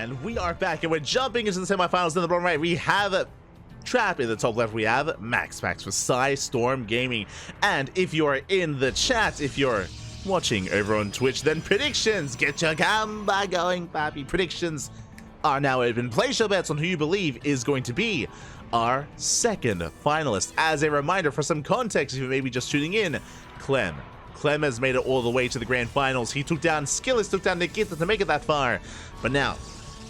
And we are back, and we're jumping into the semifinals. In the bottom right, we have Trap. In the top left, we have MaxPax for Storm Gaming. And if you're in the chat, if you're watching over on Twitch, then predictions. Get your gamba going, papi. Predictions are now open. Place your bets on who you believe is going to be our second finalist. As a reminder, for some context, if you may be just tuning in, Clem has made it all the way to the grand finals. He took down Skillis, took down Nikita to make it that far. But now,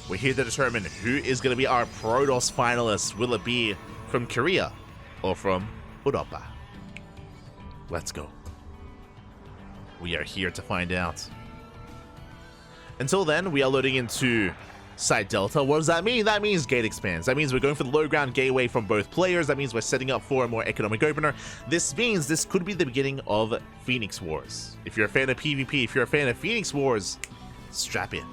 we're here to determine who is going to be our Protoss finalist. Will it be from Korea or from Europa? Let's go. We are here to find out. Until then, we are loading into Site Delta. What does that mean? That means gate expands. That means we're going for the low ground gateway from both players. That means we're setting up for a more economic opener. This means this could be the beginning of Phoenix Wars. If you're a fan of PvP, if you're a fan of Phoenix Wars, strap in.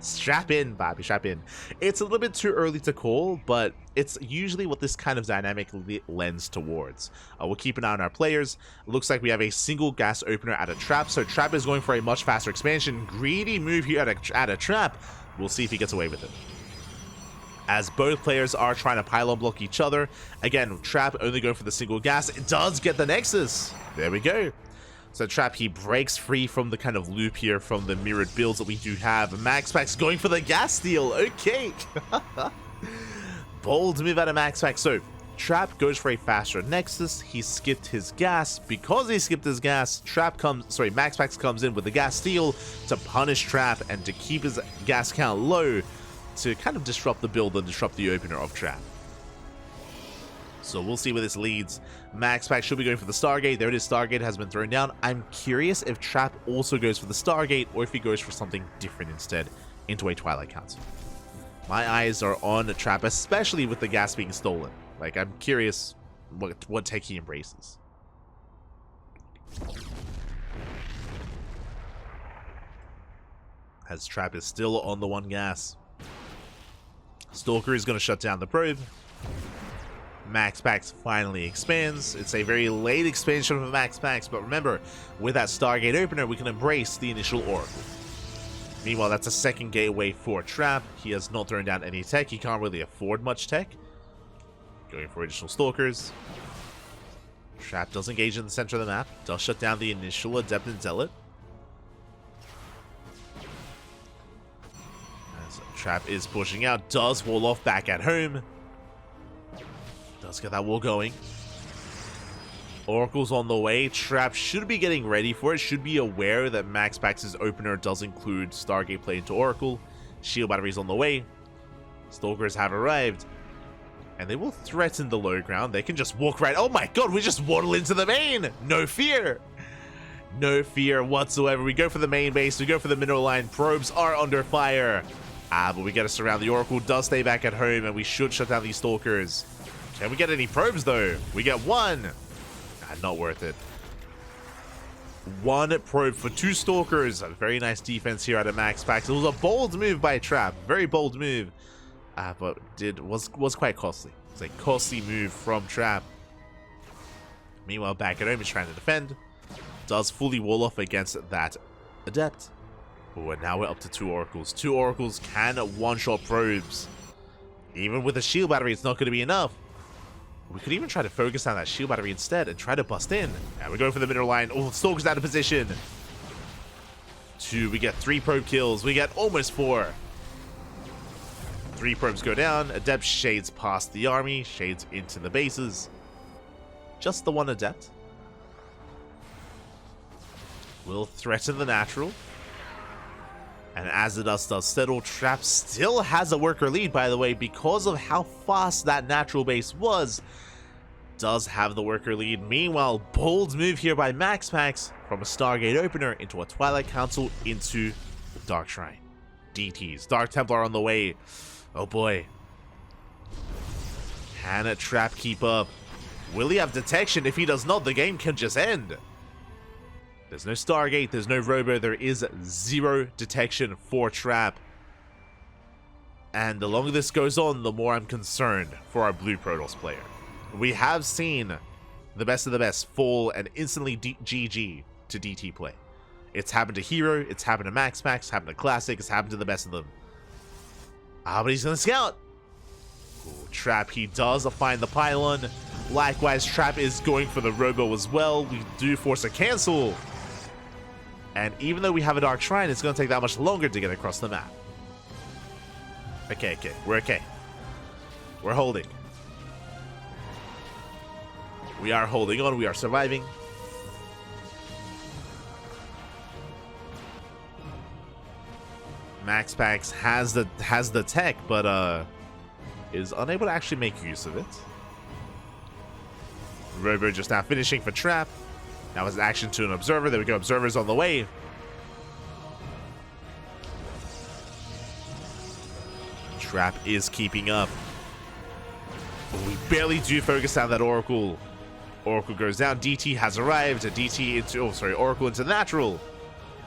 Strap in, Bobby, strap in. It's a little bit too early to call, but it's usually what this kind of dynamic lends towards. We'll keep an eye on our players. Looks like we have a single gas opener at a trap, so Trap is going for a much faster expansion. Greedy move here at a trap. We'll see if he gets away with it, as both players are trying to pylon block each other. Again, Trap only going for the single gas. It does get the Nexus. There we go. So Trap, he breaks free from the kind of loop here from the mirrored builds that we do have. MaxPax going for the gas steal. Okay. Bold move out of MaxPax. So Trap goes for a faster Nexus. He skipped his gas. Because he skipped his gas, MaxPax comes in with the gas steal to punish Trap and to keep his gas count low to kind of disrupt the build and disrupt the opener of Trap. So we'll see where this leads. MaxPax should be going for the Stargate. There it is. Stargate has been thrown down. I'm curious if Trap also goes for the Stargate or if he goes for something different instead into a Twilight Council. My eyes are on Trap, especially with the gas being stolen. Like, I'm curious what tech he embraces. As Trap is still on the one gas. Stalker is going to shut down the probe. MaxPax finally expands. It's a very late expansion of MaxPax, but remember, with that Stargate opener, we can embrace the initial Oracle. Meanwhile, that's a second gateway for Trap. He has not thrown down any tech. He can't really afford much tech. Going for additional Stalkers. Trap does engage in the center of the map. Does shut down the initial Adept and Zealot. As Trap is pushing out. Does wall off back at home. Let's get that wall going. Oracle's on the way. Trap should be getting ready for it. Should be aware that MaxPax's opener does include Stargate play into Oracle. Shield batteries on the way. Stalkers have arrived. And they will threaten the low ground. They can just walk right. Oh my god, we just waddle into the main. No fear. No fear whatsoever. We go for the main base. We go for the mineral line. Probes are under fire. But we get to surround. The Oracle does stay back at home, and we should shut down these Stalkers. Can we get any probes, though? We get one. Not worth it. One probe for two Stalkers. A very nice defense here out of MaxPax. It was a bold move by Trap. Very bold move. But was quite costly. It's a costly move from Trap. Meanwhile, back at home, he's trying to defend. Does fully wall off against that Adept. Oh, and now we're up to two Oracles. Two Oracles can one-shot probes. Even with a shield battery, it's not going to be enough. We could even try to focus on that shield battery instead and try to bust in. And we're going for the mineral line. Oh, Stalker's out of position. Two, we get 3 probe kills. We get almost 4. 3 probes go down. Adept shades past the army. Shades into the bases. Just the one Adept. Will threaten the natural. And as the dust does settle, Trap still has a worker lead, by the way, because of how fast that natural base was. Does have the worker lead. Meanwhile, bold move here by MaxPax from a Stargate opener into a Twilight Council into the Dark Shrine. DTs. Dark Templar on the way. Oh boy. Can a Trap keep up? Will he have detection? If he does not, the game can just end. There's no Stargate, there's no Robo, there is 0 detection for Trap. And the longer this goes on, the more I'm concerned for our blue Protoss player. We have seen the best of the best fall and instantly GG to DT play. It's happened to Hero, it's happened to MaxPax, it's happened to Classic, it's happened to the best of them. Ah, but he's gonna scout. Ooh, Trap, he does find the pylon. Likewise, Trap is going for the Robo as well. We do force a cancel. And even though we have a Dark Shrine, it's gonna take that much longer to get across the map. Okay, we're okay. We're holding. We are holding on, we are surviving. MaxPax has the tech, but is unable to actually make use of it. Robo just now finishing for Trap. That was action to an Observer. There we go, Observer's on the way. Trap is keeping up. We barely do focus on that Oracle. Oracle goes down. DT has arrived. DT into, Oracle into natural.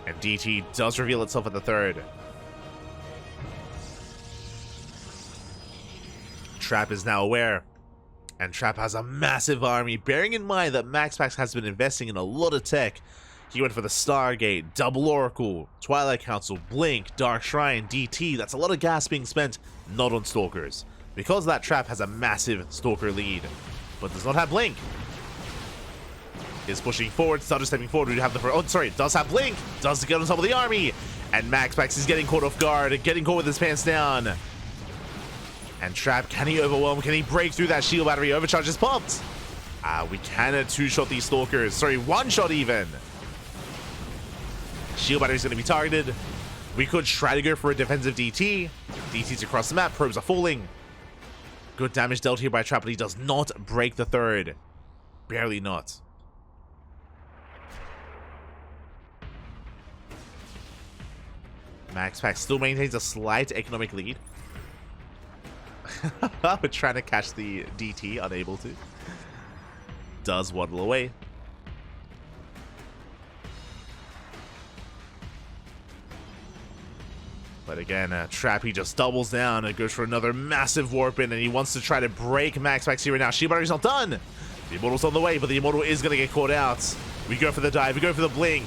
And DT does reveal itself at the third. Trap is now aware. And Trap has a massive army, bearing in mind that MaxPax has been investing in a lot of tech. He went for the Stargate, Double Oracle, Twilight Council, Blink, Dark Shrine, DT. That's a lot of gas being spent, not on Stalkers. Because that Trap has a massive Stalker lead, but does not have Blink. Is pushing forward, started stepping forward. We have the does have Blink, does get on top of the army, and MaxPax is getting caught off guard, getting caught with his pants down. And Trap, can he overwhelm? Can he break through that shield battery? Overcharge is popped. We can two-shot these Stalkers. Sorry, one-shot even. Shield battery is going to be targeted. We could try to go for a defensive DT. DT's across the map. Probes are falling. Good damage dealt here by Trap, but he does not break the third. Barely not. MaxPax still maintains a slight economic lead. We're trying to catch the DT, unable to. Does waddle away. But again, Trap, he just doubles down and goes for another massive warp in, and he wants to try to break MaxPax here and now. Shield battery's not done. The Immortal's on the way, but the Immortal is going to get caught out. We go for the dive, we go for the blink.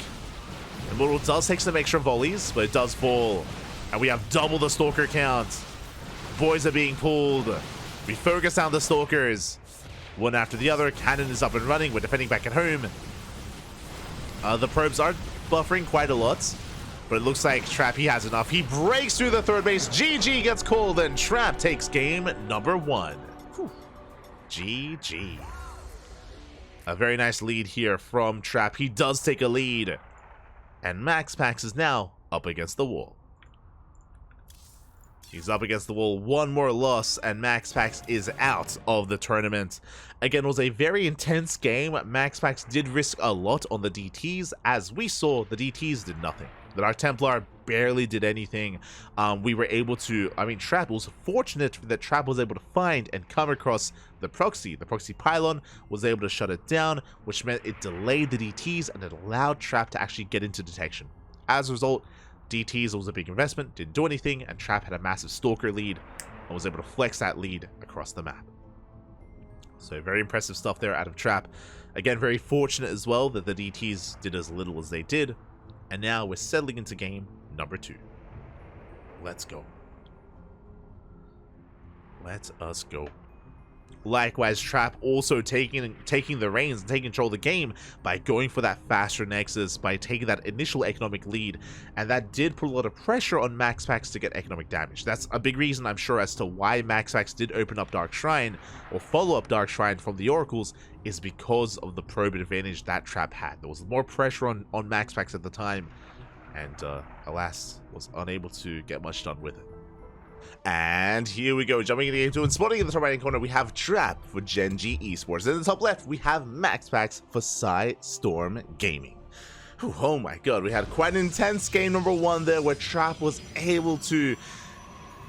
The Immortal does take some extra volleys, but it does fall. And we have double the Stalker count. Boys are being pulled. We focus on the Stalkers. One after the other. Cannon is up and running. We're defending back at home. The probes are buffering quite a lot, but it looks like Trap, he has enough. He breaks through the third base. GG gets called, and Trap takes game number 1. Whew. GG. A very nice lead here from Trap. He does take a lead. And MaxPax is now up against the wall. He's up against the wall. One more loss, and MaxPax is out of the tournament. Again, it was a very intense game. MaxPax did risk a lot on the DTs. As we saw, the DTs did nothing. The Dark Templar barely did anything. We were able to, Trap was fortunate that Trap was able to find and come across the proxy. The proxy pylon was able to shut it down, which meant it delayed the DTs and it allowed Trap to actually get into detection. As a result, DTs was a big investment, didn't do anything, and Trap had a massive Stalker lead and was able to flex that lead across the map. So very impressive stuff there out of Trap. Again, very fortunate as well that the DTs did as little as they did. And now we're settling into game number 2. Let's go. Let us go. Likewise, Trap also taking the reins and taking control of the game by going for that faster Nexus, by taking that initial economic lead, and that did put a lot of pressure on MaxPax to get economic damage. That's a big reason, I'm sure, as to why MaxPax did open up Dark Shrine, or follow up Dark Shrine from the Oracles, is because of the probe advantage that Trap had. There was more pressure on MaxPax at the time, and alas, was unable to get much done with it. And here we go, jumping into game 2 and spotting in the top right hand corner, we have Trap for Gen G Esports. In the top left, we have MaxPax for Storm Gaming. Whew, oh my god, we had quite an intense game number 1 there, where Trap was able to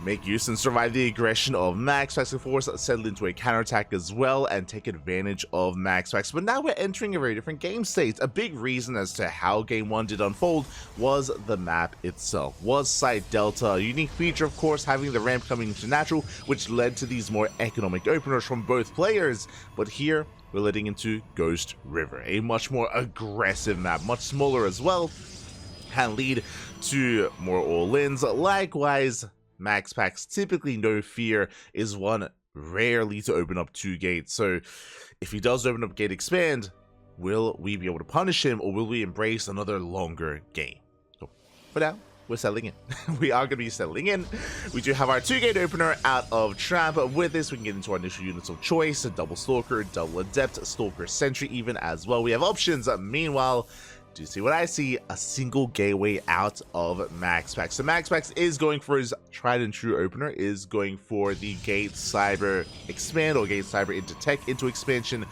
make use and survive the aggression of MaxPax, of course, settled into a counterattack as well and take advantage of MaxPax. But now we're entering a very different game state. A big reason as to how game 1 did unfold was the map itself. Was Site Delta, a unique feature, of course, having the ramp coming into natural, which led to these more economic openers from both players. But here, we're leading into Ghost River, a much more aggressive map, much smaller as well. can lead to more all-ins. Likewise, MaxPax, typically no fear, is one rarely to open up 2 gates. So if he does open up gate expand, will we be able to punish him, or will we embrace another longer game? So for now, we're settling in. We are going to be settling in. We do have our 2-gate opener out of Trap. With this, we can get into our initial units of choice: a double Stalker, double Adept, Stalker Sentry even as well. We have options. Meanwhile, do you see what I see? A single gateway out of MaxPax. So MaxPax is going for his tried and true opener, is going for the Gate Cyber Expand, or Gate Cyber into Tech into Expansion.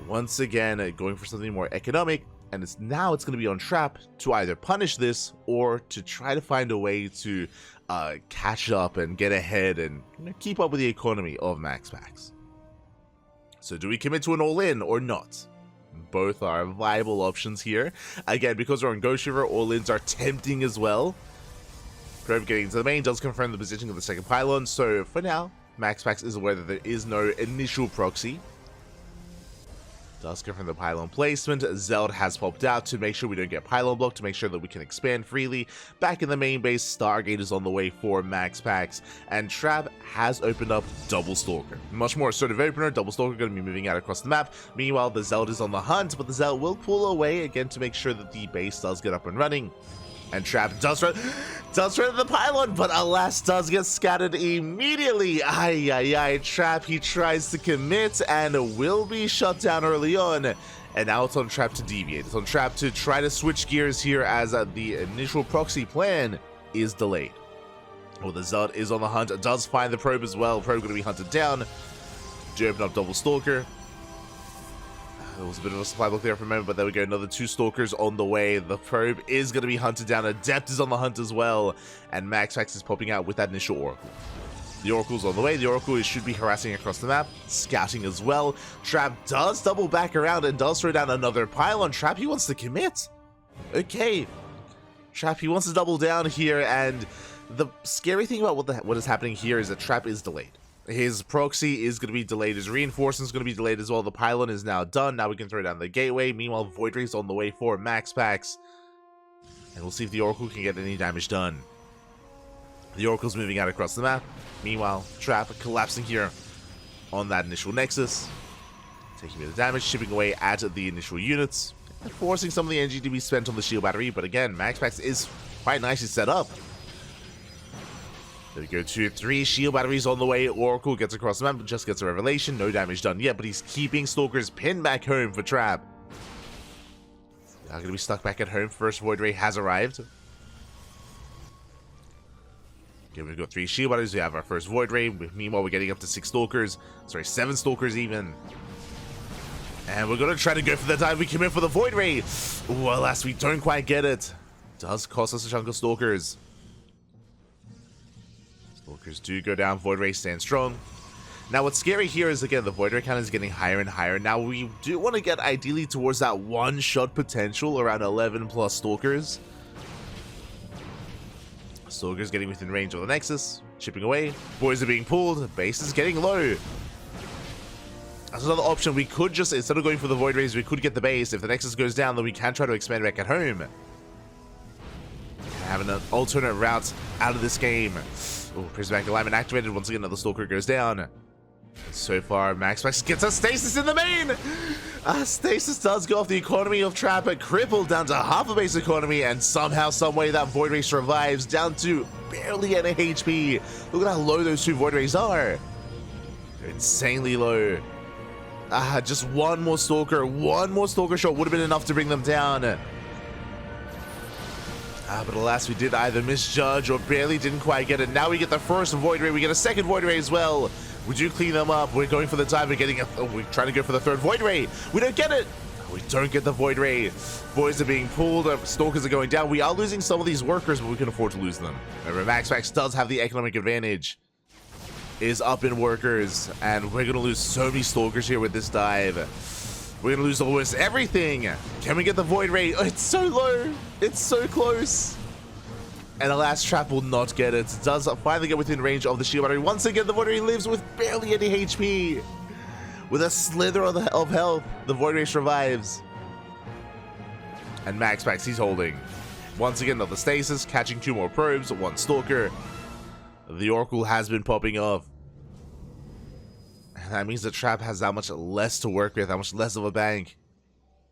Once again, going for something more economic. And it's going to be on Trap to either punish this or to try to find a way to catch up and get ahead and keep up with the economy of MaxPax. So do we commit to an all-in or not? Both are viable options here. Again, because we're on Ghost River, all-ins are tempting as well. Probe getting into the main does confirm the positioning of the second pylon. So for now, MaxPax is aware that there is no initial proxy. Does confirm the pylon placement. Zeld has popped out to make sure we don't get pylon blocked, to make sure that we can expand freely. Back in the main base, Stargate is on the way for MaxPax, and Trap has opened up double Stalker. Much more assertive opener. Double Stalker going to be moving out across the map. Meanwhile, the Zeld is on the hunt, but the Zeld will pull away again to make sure that the base does get up and running. And Trap does run to the pylon, but alas, does get scattered immediately. Trap, he tries to commit and will be shut down early on. And now it's on Trap to deviate. It's on Trap to try to switch gears here, as the initial proxy plan is delayed. Well, the Zeld is on the hunt, does find the probe as well. Probe going to be hunted down. Do open up double Stalker. There was a bit of a supply block there for a moment, but there we go. Another 2 Stalkers on the way. The probe is going to be hunted down. Adept is on the hunt as well. And MaxPax is popping out with that initial Oracle. The Oracle's on the way. The Oracle should be harassing across the map. Scouting as well. Trap does double back around and does throw down another pylon. Trap, he wants to commit. Okay. Trap, he wants to double down here. And the scary thing about what is happening here is that Trap is delayed. His proxy is going to be delayed. His reinforcement is going to be delayed as well. The pylon is now done. Now we can throw down the gateway. Meanwhile, Void Ray's on the way for MaxPax. And we'll see if the Oracle can get any damage done. The Oracle's moving out across the map. Meanwhile, Trap collapsing here on that initial Nexus. Taking a bit of damage, chipping away at the initial units. And forcing some of the energy to be spent on the shield battery. But again, MaxPax is quite nicely set up. There we go, 2, 3 shield batteries on the way. Oracle gets across the map, just gets a revelation. No damage done yet, but he's keeping Stalkers pinned back home for Trap. Now going to be stuck back at home. First Void Ray has arrived. Okay, we've got 3 shield batteries. We have our first Void Ray. Meanwhile, we're getting up to 6 Stalkers. Sorry, 7 Stalkers even. And we're going to try to go for the dive. We commit for the Void Ray. Well, alas, we don't quite get it. Does cost us a chunk of Stalkers. Stalkers do go down. Void Ray stands strong. Now, what's scary here is, again, the Void Ray count is getting higher and higher. Now, we do want to get ideally towards that one-shot potential, around 11 plus Stalkers. Stalkers getting within range of the Nexus. Chipping away. Boys are being pulled. Base is getting low. That's another option. We could just, instead of going for the Void Rays, we could get the base. If the Nexus goes down, then we can try to expand back at home. Having an alternate route out of this game. Oh, Prismatic Alignment activated. Once again, another Stalker goes down. So far, MaxPax gets a Stasis in the main! Stasis does go off the economy of Trap, crippled down to half a base economy, and somehow, someway, that Void Ray survives down to barely any HP. Look at how low those 2 Void Rays are. They're insanely low. Just one more Stalker shot would have been enough to bring them down. But alas, we did either misjudge or barely didn't quite get it. Now we get the first Void Ray. We get a second Void Ray as well. We do clean them up. We're going for the dive. We're trying to go for the third Void Ray. We don't get it. We don't get the Void Ray. Boys are being pulled. Stalkers are going down. We are losing some of these workers, but we can afford to lose them. Remember, MaxPax does have the economic advantage. Is up in workers, and we're going to lose so many Stalkers here with this dive. We're going to lose almost everything. Can we get the Void Ray? Oh, it's so low. It's so close. And alas, Trap will not get it. Does finally get within range of the shield battery. Once again, the Void Ray lives with barely any HP. With a slither of health, the Void Ray survives. And MaxPax, he's holding. Once again, another stasis, catching 2 more probes, 1 stalker. The Oracle has been popping off. And that means the trap has that much less to work with, that much less of a bank.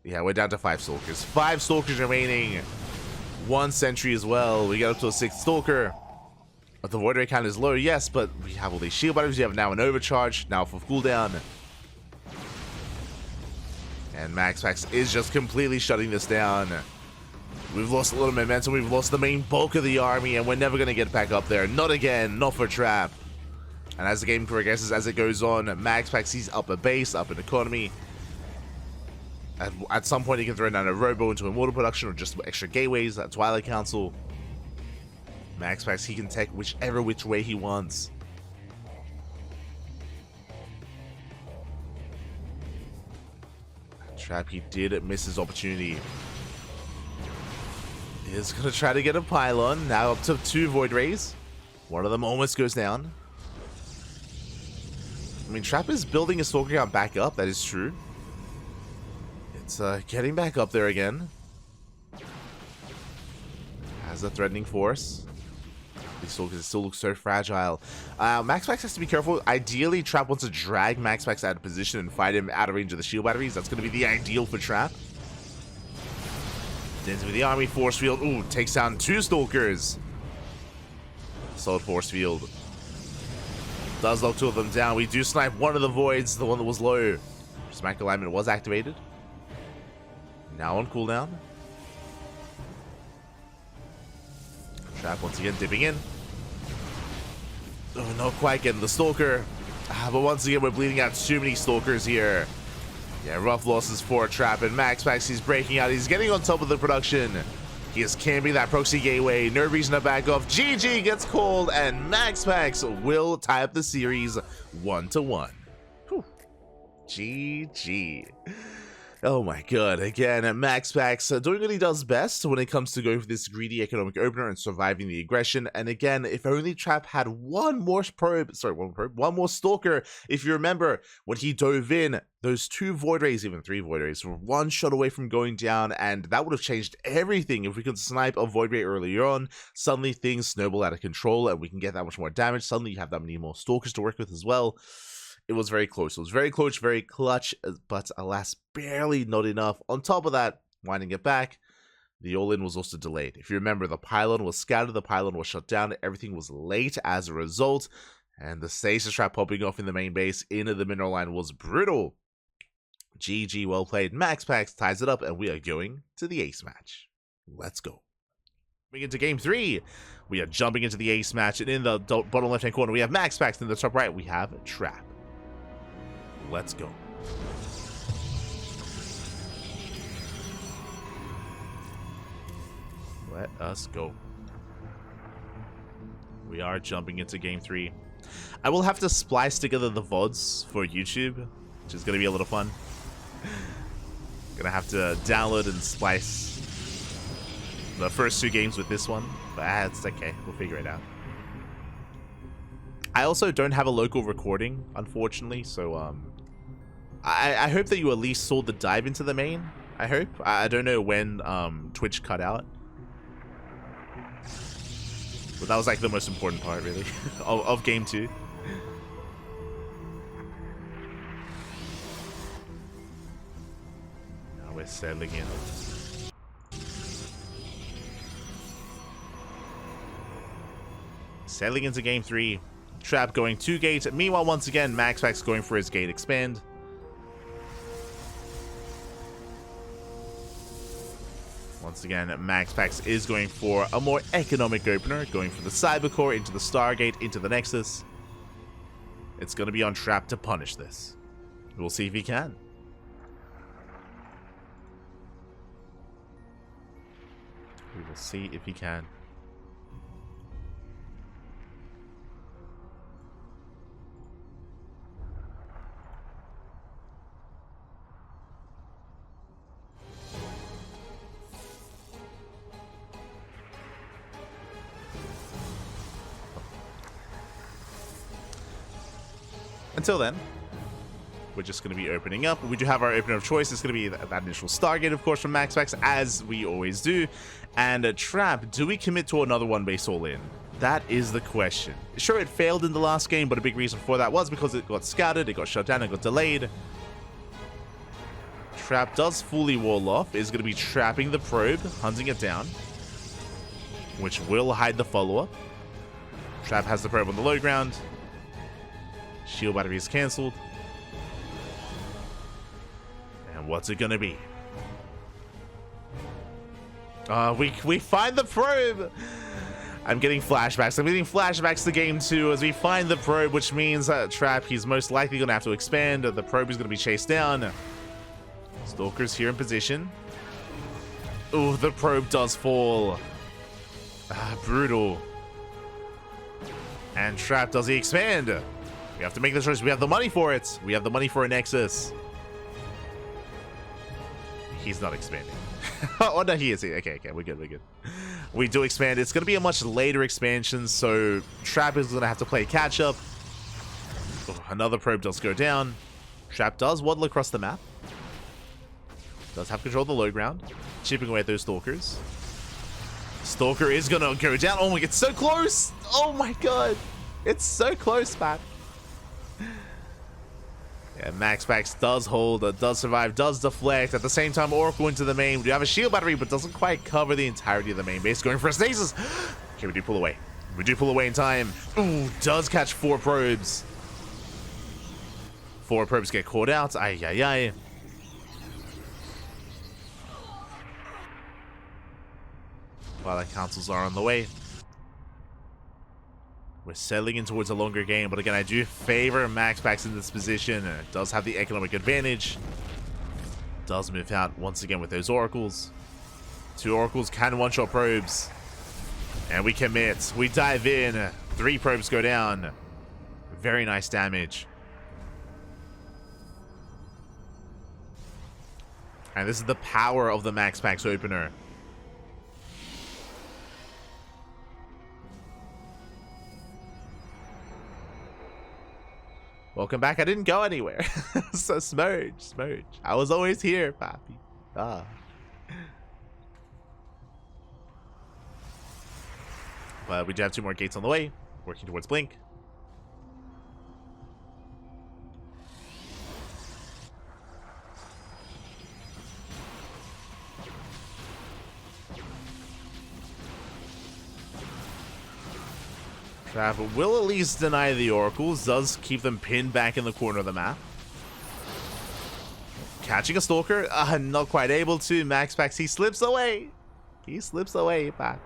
Yeah, we're down to 5 stalkers. 5 stalkers remaining. 1 sentry as well. We get up to a 6th stalker. But the void ray count is low, yes, but we have all these shield batteries. We have now an overcharge, now for cooldown. And MaxPax is just completely shutting this down. We've lost a little momentum. We've lost the main bulk of the army, and we're never going to get back up there. Not again. Not for Trap. And as the game progresses, as it goes on, MaxPax sees up a base, up an economy. At some point, he can throw down a robo into immortal production or just extra gateways at Twilight Council. MaxPax, he can take which way he wants. Trap, he did miss his opportunity. He's going to try to get a pylon. Now up to 2 void rays. One of them almost goes down. I mean, Trap is building his stalker count back up. That is true. It's getting back up there again. Has a threatening force. These stalkers still look so fragile. MaxPax has to be careful. Ideally, Trap wants to drag MaxPax out of position and fight him out of range of the shield batteries. That's going to be the ideal for Trap. Into the army, force field. Ooh, takes down 2 stalkers. Solid force field. Does lock 2 of them down. We do snipe one of the voids, the one that was low. Smack alignment was activated. Now on cooldown. Trap once again dipping in. Oh, not quite getting the stalker. But once again, we're bleeding out too many stalkers here. Yeah, rough losses for Trap, and MaxPax, he's breaking out. He's getting on top of the production. He is camping that proxy gateway. No reason to back off. GG gets called, and MaxPax will tie up the series 1-1. Whew. GG. Oh my god, again, MaxPax doing what he does best when it comes to going for this greedy economic opener and surviving the aggression. And again, if only Trap had one more stalker. If you remember, when he dove in, those 2 void rays, even 3 void rays, were 1 shot away from going down, and that would have changed everything. If we could snipe a void ray earlier on, suddenly things snowball out of control, and we can get that much more damage. Suddenly you have that many more stalkers to work with as well. It was very close. It was very close, very clutch, but alas, barely not enough. On top of that, winding it back, the all-in was also delayed. If you remember, the pylon was scattered, the pylon was shut down, everything was late as a result, and the stasis trap popping off in the main base into the mineral line was brutal. GG, well played. MaxPax ties it up, and we are going to the ace match. Let's go. Moving into game 3, we are jumping into the ace match, and in the bottom left-hand corner, we have MaxPax, and in the top right, we have Trap. Let's go. Let us go. We are jumping into game 3. I will have to splice together the VODs for YouTube, which is going to be a little fun. Gonna have to download and splice the first 2 games with this one, but it's okay. We'll figure it out. I also don't have a local recording, unfortunately, so I hope that you at least saw the dive into the main. I hope. I don't know when Twitch cut out, but that was like the most important part, really, of game 2. Now we're settling in. Settling into game 3. Trap going 2 gate. Meanwhile, once again, MaxPax going for his gate expand. Once again, MaxPax is going for a more economic opener, going for the Cyber Core into the Stargate, into the Nexus. It's going to be on Trap to punish this. We'll see if he can. We will see if he can. Until then, we're just going to be opening up. We do have our opener of choice. It's going to be that initial Stargate, of course, from MaxPax, as we always do. And a Trap, do we commit to another one base all-in? That is the question. Sure, it failed in the last game, but a big reason for that was because it got scouted, it got shut down, it got delayed. Trap does fully wall off, is going to be trapping the probe, hunting it down, which will hide the follower. Trap has the probe on the low ground. Shield battery is cancelled. And what's it going to be? We find the probe! I'm getting flashbacks. I'm getting flashbacks to game 2 as we find the probe, which means Trap, he's most likely going to have to expand. The probe is going to be chased down. Stalker's here in position. Ooh, the probe does fall. Brutal. And Trap, does he expand? We have to make the choice. We have the money for it. We have the money for a Nexus. He's not expanding. Oh, no, he is. Okay, we're good. We do expand. It's going to be a much later expansion, so Trap is going to have to play catch-up. Oh, another probe does go down. Trap does waddle across the map. Does have control of the low ground. Chipping away at those Stalkers. Stalker is going to go down. Oh my god, it's so close! Oh my god! It's so close, man. Yeah, MaxPax does hold, does survive, does deflect. At the same time, Oracle into the main. We do have a shield battery, but doesn't quite cover the entirety of the main base. Going for a stasis. Okay, we do pull away. We do pull away in time. Ooh, does catch 4 probes. 4 probes get caught out. Ay. While the councils are on the way. We're settling in towards a longer game, but again, I do favor MaxPax in this position. It does have the economic advantage. Does move out once again with those oracles. 2 oracles can one-shot probes. And we commit. We dive in. 3 probes go down. Very nice damage. And this is the power of the MaxPax opener. Welcome back. I didn't go anywhere. So Smurge. I was always here, papi. But we do have 2 more gates on the way. Working towards Blink. Trap will at least deny the oracles, does keep them pinned back in the corner of the map. Catching a Stalker, not quite able to. MaxPax, he slips away. Papi.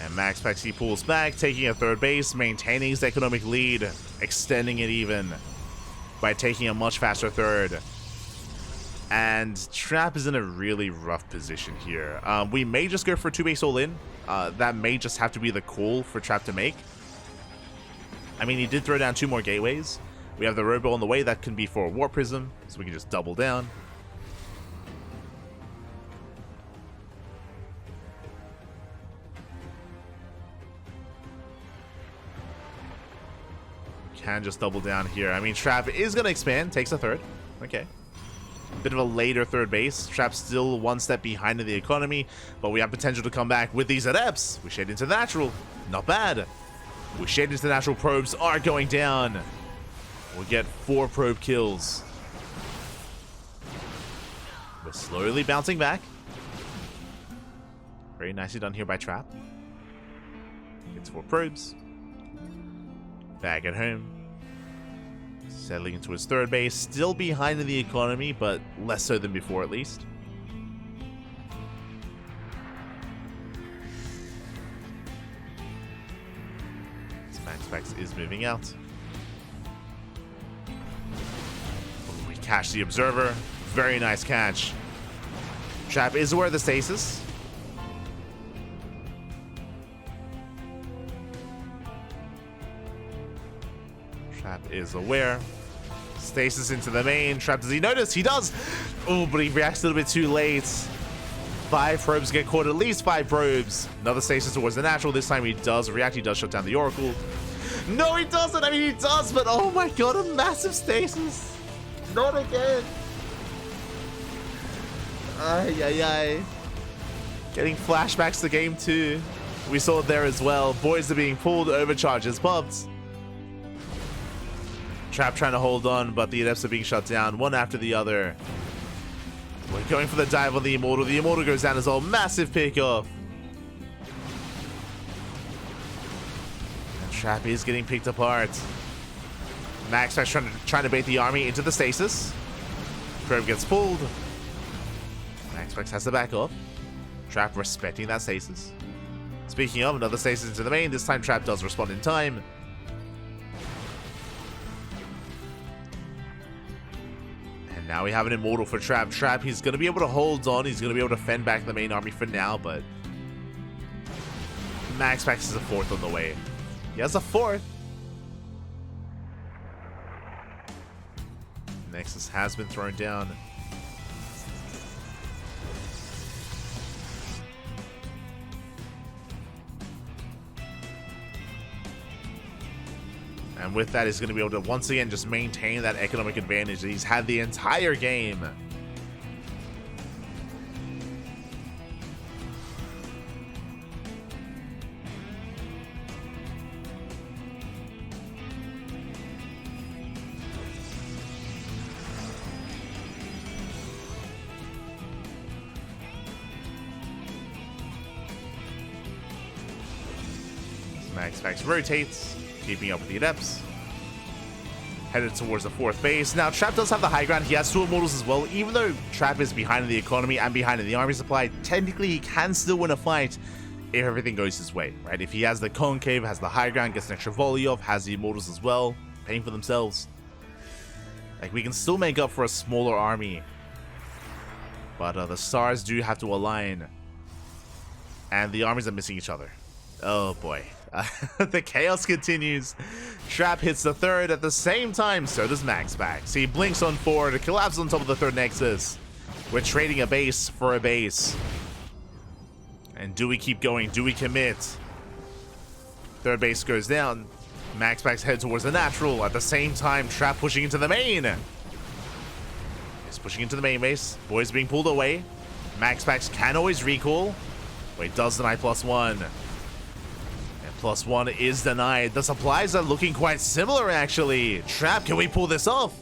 And MaxPax, he pulls back, taking a 3rd base, maintaining his economic lead, extending it even by taking a much faster 3rd. And Trap is in a really rough position here. We may just go for a 2 base all-in. That may just have to be the call for Trap to make. I mean, he did throw down 2 more gateways. We have the Robo on the way. That can be for a Warp Prism, so we can just double down. Can just double down here. I mean, Trap is going to expand. Takes a 3rd. Okay. Bit of a later 3rd base. Trap's still 1 step behind in the economy, but we have potential to come back with these adepts. We shade into natural. Not bad. We shade into natural. Probes are going down. We'll get 4 probe kills. We're slowly bouncing back. Very nicely done here by Trap. Gets 4 probes. Back at home. Settling into his 3rd base. Still behind in the economy, but less so than before at least. MaxPax is moving out. We catch the Observer. Very nice catch. Trap is aware of the stasis. Trap is aware. Stasis into the main. Trap, does he notice? He does. Oh, but he reacts a little bit too late. 5 probes get caught, at least 5 probes. Another stasis towards the natural. This time he does react. He does shut down the Oracle. No, he doesn't. I mean, he does, but oh my god, a massive stasis. Not again. Ay, ay, ay. Getting flashbacks to game 2. We saw it there as well. Boys are being pulled, overcharges popped. Trap trying to hold on, but the Adepts are being shut down, one after the other. We're going for the dive on the Immortal. The Immortal goes down as well. Massive pick-off. And Trap is getting picked apart. MaxPax trying to bait the army into the stasis. Probe gets pulled. MaxPax has to back up. Trap respecting that stasis. Speaking of, another stasis into the main. This time Trap does respond in time. And now we have an Immortal for Trap. Trap, he's going to be able to hold on. He's going to be able to fend back the main army for now, but MaxPax is a 4th on the way. He has a 4th. Nexus has been thrown down. And with that, he's going to be able to once again just maintain that economic advantage that he's had the entire game. MaxPax rotates, keeping up with the Adepts. Headed towards the 4th base. Now, Trap does have the high ground. He has 2 Immortals as well. Even though Trap is behind in the economy and behind in the army supply, technically he can still win a fight if everything goes his way, right? If he has the concave, has the high ground, gets an extra volley off, has the Immortals as well, paying for themselves. Like, we can still make up for a smaller army. But the stars do have to align. And the armies are missing each other. Oh boy. The chaos continues. Trap hits the 3rd at the same time, so does MaxPax. He blinks on 4 to collapse on top of the 3rd Nexus. We're trading a base for a base. And do we keep going? Do we commit? 3rd base goes down. MaxPax head towards the natural. At the same time, Trap pushing into the main. He's pushing into the main base. Boys being pulled away. MaxPax can always recall. But he does deny +1. +1 is denied. The supplies are looking quite similar, actually. Trap, can we pull this off?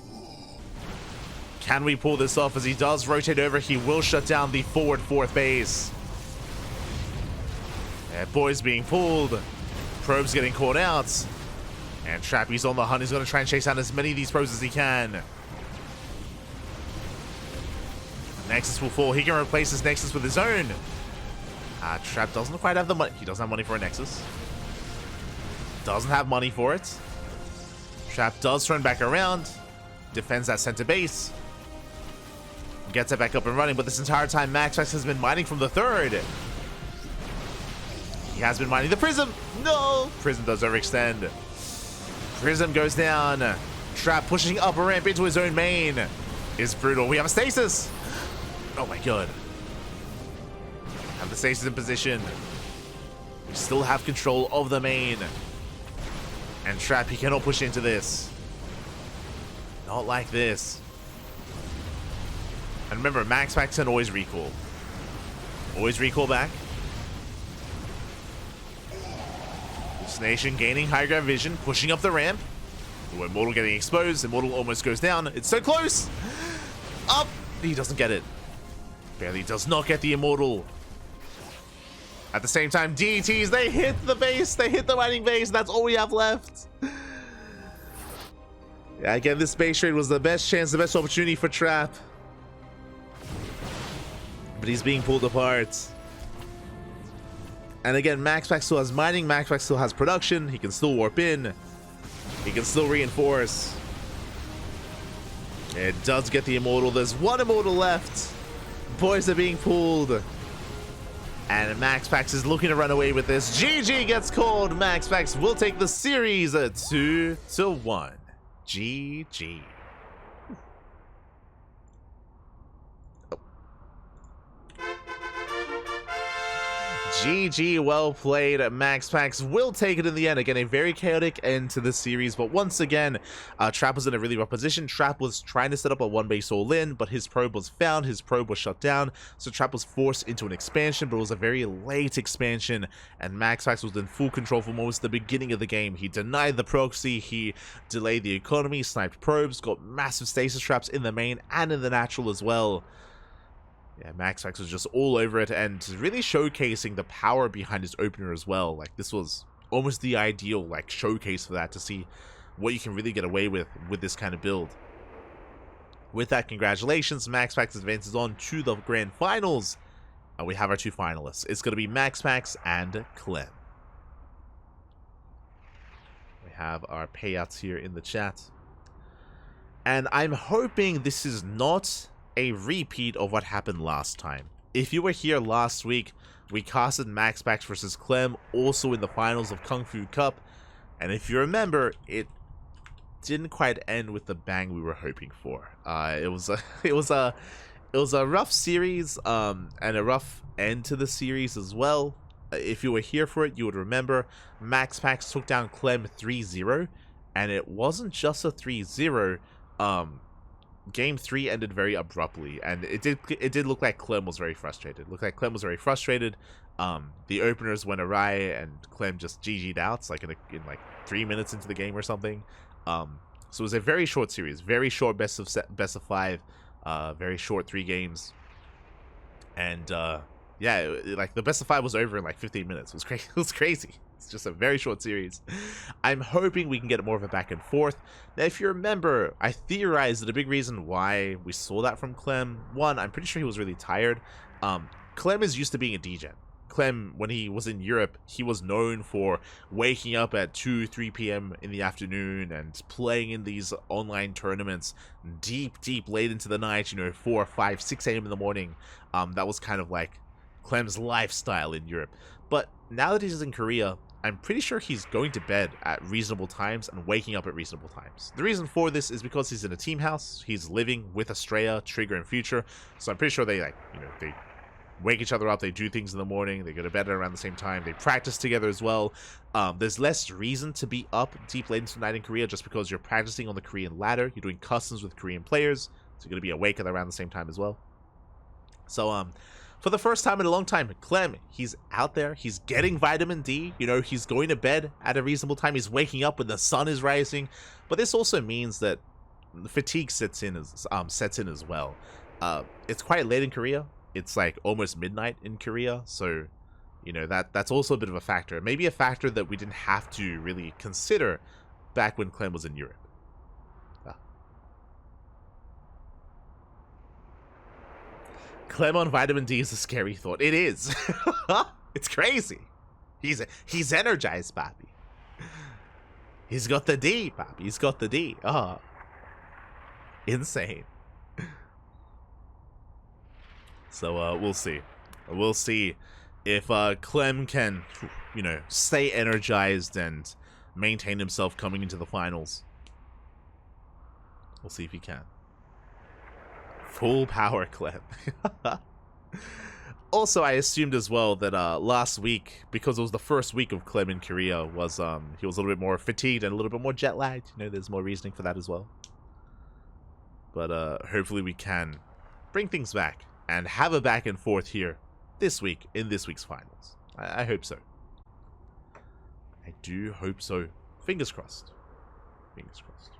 Can we pull this off? As he does rotate over, he will shut down the forward 4th base. And boys being pulled. Probes getting caught out. And Trap, he's on the hunt. He's going to try and chase down as many of these probes as he can. Nexus will fall. He can replace his Nexus with his own. Trap doesn't quite have the money. He doesn't have money for a Nexus. Doesn't have money for it. Trap does turn back around. Defends that center base. Gets it back up and running, but this entire time MaxPax has been mining from the 3rd. He has been mining the Prism. No! Prism does overextend. Prism goes down. Trap pushing up a ramp into his own main. Is brutal. We have a stasis. Oh my god. Have the stasis in position. We still have control of the main. And Trap, he cannot push into this. Not like this. And remember, MaxPax can always recall. Always recall back. This nation gaining high ground vision, pushing up the ramp. Ooh, Immortal getting exposed. Immortal almost goes down. It's so close. Up. He doesn't get it. Barely does not get the Immortal. At the same time, DETs, they hit the base. They hit the mining base. That's all we have left. Yeah, again, this base trade was the best chance, the best opportunity for Trap. But he's being pulled apart. And again, MaxPax still has mining. MaxPax still has production. He can still warp in. He can still reinforce. It does get the Immortal. There's 1 Immortal left. Boys are being pulled. And MaxPax is looking to run away with this. GG gets called. MaxPax will take the series 2-1. GG. GG, well played. MaxPax will take it in the end. Again, a very chaotic end to the series, but once again, Trap was in a really rough position. Trap was trying to set up a one-base all-in, but his probe was found, his probe was shut down, so Trap was forced into an expansion, but it was a very late expansion, and MaxPax was in full control from almost the beginning of the game. He denied the proxy, he delayed the economy, sniped probes, got massive stasis traps in the main and in the natural as well. Yeah, MaxPax was just all over it and really showcasing the power behind his opener as well. Like, this was almost the ideal, like, showcase for that, to see what you can really get away with this kind of build. With that, congratulations, MaxPax advances on to the grand finals. And we have our two finalists. It's going to be MaxPax and Clem. We have our payouts here in the chat. And I'm hoping this is not a repeat of what happened last time. If you were here last week, we casted MaxPax versus Clem, also in the finals of KungFu Cup, and if you remember, it didn't quite end with the bang we were hoping for. It was a rough series, and a rough end to the series as well. If you were here for it, you would remember MaxPax took down Clem 3-0, and it wasn't just a 3-0. Game 3 ended very abruptly, and it did look like Clem was very frustrated. The openers went awry, and Clem just GG'd out, like in like 3 minutes into the game or something. So it was a very short series, very short best of 5, very short 3 games, and yeah, like the best of 5 was over in like 15 minutes. It was crazy. It's just a very short series. I'm hoping we can get more of a back and forth. Now, if you remember, I theorized that a big reason why we saw that from Clem, one, I'm pretty sure he was really tired. Clem is used to being a degen. Clem, when he was in Europe, he was known for waking up at 2-3 p.m. in the afternoon and playing in these online tournaments deep late into the night, 4, 5, 6 a.m. in the morning. That was kind of like Clem's lifestyle in Europe. But now that he's in Korea, I'm pretty sure he's going to bed at reasonable times and waking up at reasonable times. The reason for this is because he's in a team house. He's living with Estrella, Trigger, and Future. So I'm pretty sure they they wake each other up. They do things in the morning. They go to bed at around the same time. They practice together as well. There's less reason to be up deep late into the night in Korea just because you're practicing on the Korean ladder. You're doing customs with Korean players. So you're going to be awake at around the same time as well. So, for the first time in a long time, Clem, he's out there, he's getting vitamin D, he's going to bed at a reasonable time, he's waking up when the sun is rising, but this also means that fatigue sets in as well. It's quite late in Korea, it's like almost midnight in Korea, so, that's also a bit of a factor, maybe a factor that we didn't have to really consider back when Clem was in Europe. Clem on vitamin D is a scary thought. It is. It's crazy. He's energized, papi. He's got the D, papi. He's got the D. Insane. So we'll see. We'll see if Clem can, stay energized and maintain himself coming into the finals. We'll see if he can. Full power Clem. Also, I assumed as well that last week, because it was the first week of Clem in Korea, was he was a little bit more fatigued and a little bit more jet lagged. There's more reasoning for that as well. But hopefully we can bring things back and have a back and forth here this week in this week's finals. I hope so. I do hope so. Fingers crossed. Fingers crossed.